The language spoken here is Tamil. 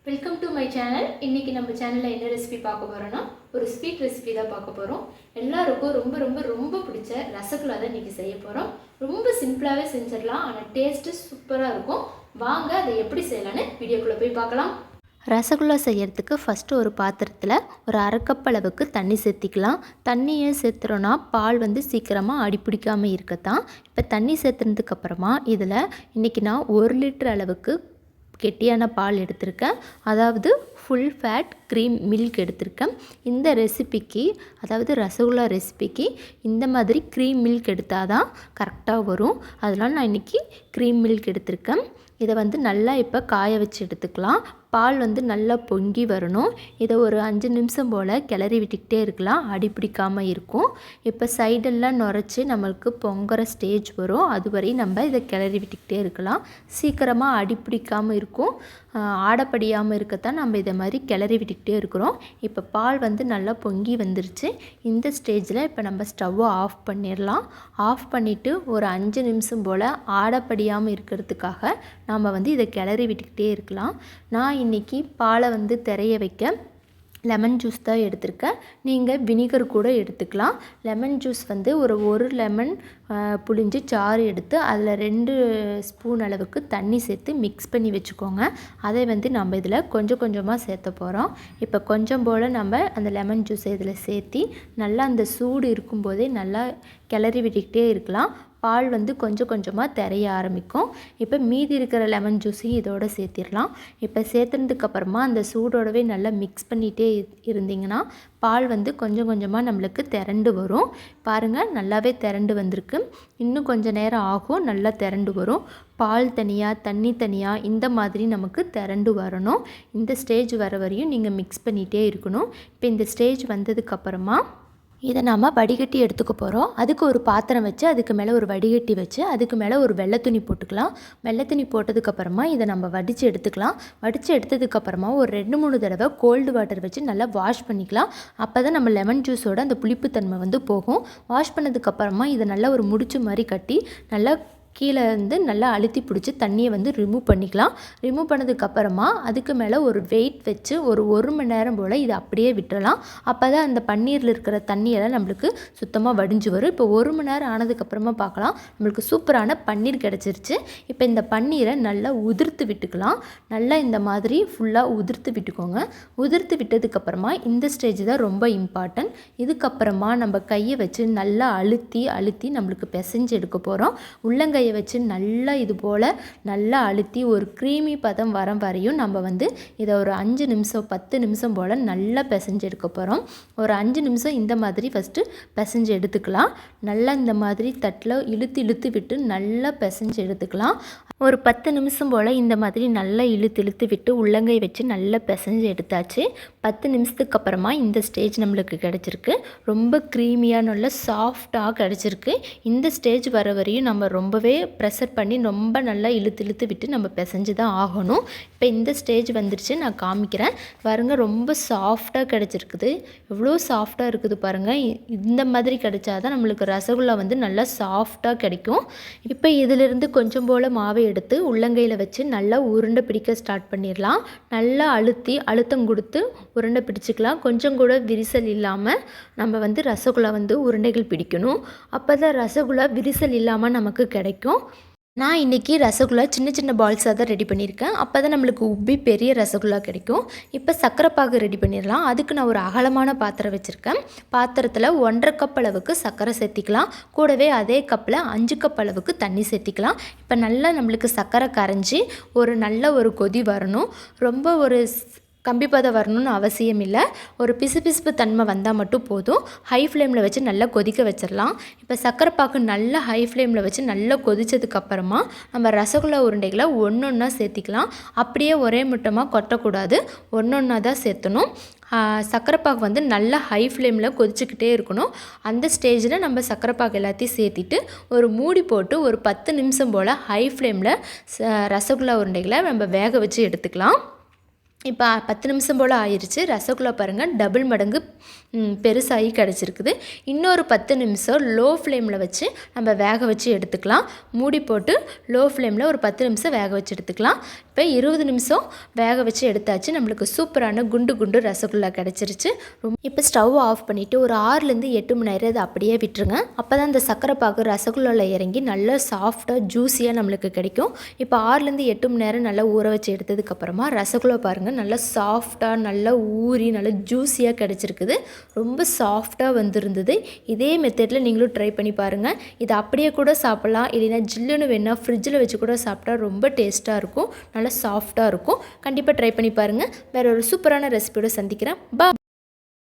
Welcome to my channel. இன்றைக்கி நம்ம சேனலில் என்ன ரெசிபி பார்க்க போகிறோன்னா ஒரு ஸ்வீட் ரெசிபி தான் பார்க்க போகிறோம். எல்லாருக்கும் ரொம்ப ரொம்ப ரொம்ப பிடிச்ச ரசகுல்லா தான் இன்றைக்கி செய்ய போகிறோம். ரொம்ப சிம்பிளாகவே செஞ்சிடலாம், ஆனால் டேஸ்ட்டு சூப்பராக இருக்கும். வாங்க அதை எப்படி செய்யலான்னு வீடியோக்குள்ளே போய் பார்க்கலாம். ரசகுல்லா செய்கிறதுக்கு ஃபஸ்ட்டு ஒரு பாத்திரத்தில் ஒரு அரை கப் அளவுக்கு தண்ணி சேர்த்திக்கலாம். தண்ணியை சேர்த்துறோன்னா பால் சீக்கிரமாக அடிப்பிடிக்காமல் இருக்கத்தான். இப்போ தண்ணி சேர்த்துனதுக்கப்புறமா இதில் இன்றைக்கி நான் 1 லிட்டர் அளவுக்கு கெட்டியான பால் எடுத்திருக்கேன். அதாவது ஃபுல் ஃபேட் க்ரீம் மில்க் எடுத்திருக்கேன். இந்த ரெசிபிக்கு, அதாவது ரசகுல்லா ரெசிபிக்கு இந்த மாதிரி க்ரீம் மில்க் எடுத்தால் தான் கரெக்டாக வரும். அதனால் நான் இன்றைக்கி க்ரீம் மில்க் எடுத்திருக்கேன். இதை நல்லா இப்போ காய வச்சு எடுத்துக்கலாம். பால் நல்லா பொங்கி வரணும். இதை ஒரு 5 நிமிஷம் போல் கிளறி விட்டுக்கிட்டே இருக்கலாம், அடிப்பிடிக்காமல் இருக்கும். இப்போ சைடெல்லாம் நுரைச்சி நம்மளுக்கு பொங்குற ஸ்டேஜ் வரும். அதுவரை நம்ம இதை கிளறி விட்டுக்கிட்டே இருக்கலாம். சீக்கிரமாக அடிப்பிடிக்காமல் இருக்கும், ஆடப்படியாமல் இருக்கத்தான் நம்ம இதை மாதிரி கிளறி விட்டுக்கிட்டே இருக்கிறோம். இப்போ பால் நல்லா பொங்கி வந்துருச்சு. இந்த ஸ்டேஜில் இப்போ நம்ம ஸ்டவ்வை ஆஃப் பண்ணிடலாம். ஆஃப் பண்ணிவிட்டு ஒரு 5 நிமிஷம் போல் ஆடப்படியாமல் இருக்கிறதுக்காக நாம் இதை கிளறி விட்டுக்கிட்டே இருக்கலாம். நான் இன்றைக்கி பாலை திரைய வைக்க லெமன் ஜூஸ் தான் எடுத்திருக்கேன். நீங்கள் வினிகர் கூட எடுத்துக்கலாம். லெமன் ஜூஸ் ஒரு லெமன் புளிஞ்சு சாறு எடுத்து அதில் 2 ஸ்பூன் அளவுக்கு தண்ணி சேர்த்து மிக்ஸ் பண்ணி வச்சுக்கோங்க. அதை நம்ம இதில் கொஞ்சம் கொஞ்சமாக சேர்த்த போகிறோம். இப்போ கொஞ்சம் போல் நம்ம அந்த லெமன் ஜூஸை இதில் சேர்த்தி நல்லா அந்த சூடு இருக்கும்போதே நல்லா கிளறி விட்டுக்கிட்டே இருக்கலாம். பால் கொஞ்சம் கொஞ்சமாக தெரிய ஆரம்பிக்கும். இப்போ மீதி இருக்கிற லெமன் ஜூஸையும் இதோடு சேர்த்திடலாம். இப்போ சேர்த்துனதுக்கப்புறமா அந்த சூடோடவே நல்லா மிக்ஸ் பண்ணிகிட்டே இருந்தீங்கன்னா பால் கொஞ்சம் கொஞ்சமாக நம்மளுக்கு திரண்டு வரும். பாருங்கள், நல்லாவே திரண்டு வந்திருக்கு. இன்னும் கொஞ்சம் நேரம் ஆகும், நல்லா திரண்டு வரும். பால் தனியாக தண்ணி தனியாக இந்த மாதிரி நமக்கு திரண்டு வரணும். இந்த ஸ்டேஜ் வர வரையும் நீங்கள் மிக்ஸ் பண்ணிகிட்டே இருக்கணும். இப்போ இந்த ஸ்டேஜ் வந்ததுக்கப்புறமா இதை நாம் வடிகட்டி எடுத்துக்க போகிறோம். அதுக்கு ஒரு பாத்திரம் வச்சு அதுக்கு மேலே ஒரு வடிகட்டி வச்சு அதுக்கு மேலே ஒரு வெள்ளை துணி போட்டுக்கலாம். வெள்ளை துணி போட்டதுக்கப்புறமா இதை நம்ம வடித்து எடுத்துக்கலாம். வடித்து எடுத்ததுக்கப்புறமா ஒரு 2-3 தடவை கோல்டு வாட்டர் வச்சு நல்லா வாஷ் பண்ணிக்கலாம். அப்போ தான் நம்ம லெமன் ஜூஸோட அந்த புளிப்புத்தன்மை போகும். வாஷ் பண்ணதுக்கப்புறமா இதை நல்லா ஒரு முடிச்சு மாதிரி கட்டி நல்லா கீழே நல்லா அழுத்தி பிடிச்சி தண்ணியை ரிமூவ் பண்ணிக்கலாம். ரிமூவ் பண்ணதுக்கப்புறமா அதுக்கு மேலே ஒரு வெயிட் வச்சு ஒரு 1 மணி நேரம் போல் இதை அப்படியே விட்டுறலாம். அப்போ தான் அந்த பன்னீரில் இருக்கிற தண்ணியெல்லாம் நம்மளுக்கு சுத்தமாக வடிஞ்சு வரும். இப்போ 1 மணி நேரம் ஆனதுக்கப்புறமா பார்க்கலாம், நம்மளுக்கு சூப்பரான பன்னீர் கிடச்சிருச்சு. இப்போ இந்த பன்னீரை நல்லா உதிர்த்து விட்டுக்கலாம். நல்லா இந்த மாதிரி ஃபுல்லாக உதிர்த்து விட்டுக்கோங்க. உதிர்த்து விட்டதுக்கப்புறமா இந்த ஸ்டேஜ் தான் ரொம்ப இம்பார்ட்டன்ட். இதுக்கப்புறமா நம்ம கையை வச்சு நல்லா அழுத்தி அழுத்தி நம்மளுக்கு பிசைஞ்சு எடுக்க போகிறோம். உள்ளங்கையை வச்சு நல்லா இது போல் நல்லா அழுத்தி ஒரு க்ரீமி பதம் வர வரையும் நம்ம இதை ஒரு 5 நிமிஷம் 10 நிமிஷம் போல் நல்லா பிசைஞ்சு எடுக்க போகிறோம். ஒரு 5 நிமிஷம் இந்த மாதிரி ஃபஸ்ட்டு பிசைஞ்சு எடுத்துக்கலாம். நல்லா இந்த மாதிரி தட்டில் இழுத்து இழுத்து விட்டு நல்லா பிசைஞ்சு எடுத்துக்கலாம். ஒரு 10 நிமிஷம் போல் இந்த மாதிரி நல்லா இழுத்து இழுத்து விட்டு உள்ளங்கை வச்சு நல்லா பிசைஞ்சு எடுத்தாச்சு. 10 நிமிஷத்துக்கு அப்புறமா இந்த ஸ்டேஜ் நம்மளுக்கு கிடச்சிருக்கு. ரொம்ப க்ரீமியாக நல்லா சாஃப்டாக கிடச்சிருக்கு. இந்த ஸ்டேஜ் வர வரையும் நம்ம ரொம்பவே ப்ரெஷர் பண்ணி ரொம்ப நல்லா இழுத்து இழுத்து விட்டு நம்ம பிசைஞ்சு தான் ஆகணும். இப்போ இந்த ஸ்டேஜ் வந்துருச்சு, நான் காமிக்கிறேன் பாருங்கள். ரொம்ப சாஃப்டாக கிடச்சிருக்குது. எவ்வளோ சாஃப்டாக இருக்குது பாருங்கள். இந்த மாதிரி கிடைச்சாதான் நம்மளுக்கு ரசகுல்லா நல்லா சாஃப்டாக கிடைக்கும். இப்போ இதிலிருந்து கொஞ்சம் போல் மாவை எடுத்து உள்ளங்கையில் வச்சு நல்லா உருண்டை பிடிக்க ஸ்டார்ட் பண்ணிடலாம். நல்லா அழுத்தி அழுத்தம் கொடுத்து உருண்டை பிடிச்சிக்கலாம். கொஞ்சம் கூட விரிசல் இல்லாமல் நம்ம ரசகுல்லா உருண்டைகள் பிடிக்கணும். அப்போ தான் ரசகுல்லா விரிசல் இல்லாமல் நமக்கு கிடைக்கும். நான் இன்றைக்கி ரசகுல்லா சின்ன சின்ன பால்ஸாக தான் ரெடி பண்ணியிருக்கேன். அப்போ தான் நம்மளுக்கு உப்பி பெரிய ரசகுல்லா கிடைக்கும். இப்போ சர்க்கரை பாகு ரெடி பண்ணிடலாம். அதுக்கு நான் ஒரு அகலமான பாத்திரம் வச்சுருக்கேன். பாத்திரத்தில் 1.5 கப் அளவுக்கு சர்க்கரை சேர்த்திக்கலாம். கூடவே அதே கப்பில் 5 கப் அளவுக்கு தண்ணி சேர்த்திக்கலாம். இப்போ நல்லா நம்மளுக்கு சர்க்கரை கரைஞ்சி ஒரு நல்ல ஒரு கொதி வரணும். ரொம்ப ஒரு கம்பிப்பதம் வரணும்னு அவசியம் இல்லை. ஒரு பிசுபிசுப்பு தன்மை வந்தால் மட்டும் போதும். ஹை ஃப்ளேமில் வச்சு நல்லா கொதிக்க வச்சிடலாம். இப்போ சர்க்கரை பாக்கு நல்லா ஹை ஃப்ளேமில் வச்சு நல்லா கொதித்ததுக்கப்புறமா நம்ம ரசகுல்லா உருண்டைகளை ஒன்றா சேர்த்திக்கலாம். அப்படியே ஒரே முட்டமாக கொட்டக்கூடாது, ஒன்றா தான் சேர்த்தணும். சர்க்கரை பாகு நல்லா ஹை ஃப்ளேமில் கொதிச்சுக்கிட்டே இருக்கணும். அந்த ஸ்டேஜில் நம்ம சர்க்கரை பாகு எல்லாத்தையும் சேர்த்திட்டு ஒரு மூடி போட்டு ஒரு 10 நிமிஷம் போல் ஹை ஃப்ளேமில் ரசகுல்லா உருண்டைகளை நம்ம வேக வச்சு எடுத்துக்கலாம். இப்போ 10 நிமிஷம் போல் ஆயிடுச்சு. ரசகுல்லா பாருங்கள் டபுள் மடங்கு பெருசாகி கிடச்சிருக்குது. இன்னொரு 10 நிமிஷம் லோ ஃப்ளேமில் வச்சு நம்ம வேக வச்சு எடுத்துக்கலாம். மூடி போட்டு லோ ஃப்ளேமில் ஒரு 10 நிமிஷம் வேக வச்சு எடுத்துக்கலாம். இப்போ 20 நிமிஷம் வேக வச்சு எடுத்தாச்சு. நம்மளுக்கு சூப்பரான குண்டு குண்டு ரசகுல்லா கிடச்சிருச்சு. இப்போ ஸ்டவ் ஆஃப் பண்ணிவிட்டு ஒரு 6லேருந்து 8 மணி நேரம் அதை அப்படியே விட்டுருங்க. அப்போ தான் இந்த சர்க்கரை பாகு ரசகுல்லாவில் இறங்கி நல்லா சாஃப்டாக ஜூஸியாக நம்மளுக்கு கிடைக்கும். இப்போ 6லேருந்து 8 மணி நேரம் நல்லா ஊற வச்சு எடுத்ததுக்கப்புறமா ரசகுல்லா பாருங்கள் நல்லா சாஃப்டாக நல்லா ஊறி நல்லா ஜூஸியாக கிடச்சிருக்குது. ரொம்ப சாஃப்டாக வந்திருந்தது. இதே மெத்தடில் நீங்களும் ட்ரை பண்ணி பாருங்கள். இதை அப்படியே கூட சாப்பிட்லாம், இல்லைன்னா ஜில்லுன்னு வேணால் ஃப்ரிட்ஜில் வச்சு கூட சாப்பிட்டா ரொம்ப டேஸ்ட்டாக இருக்கும், நல்லா சாஃப்டாக இருக்கும். கண்டிப்பாக ட்ரை பண்ணி பாருங்கள். வேறு ஒரு சூப்பரான ரெசிபியோட சந்திக்கிறேன். பா.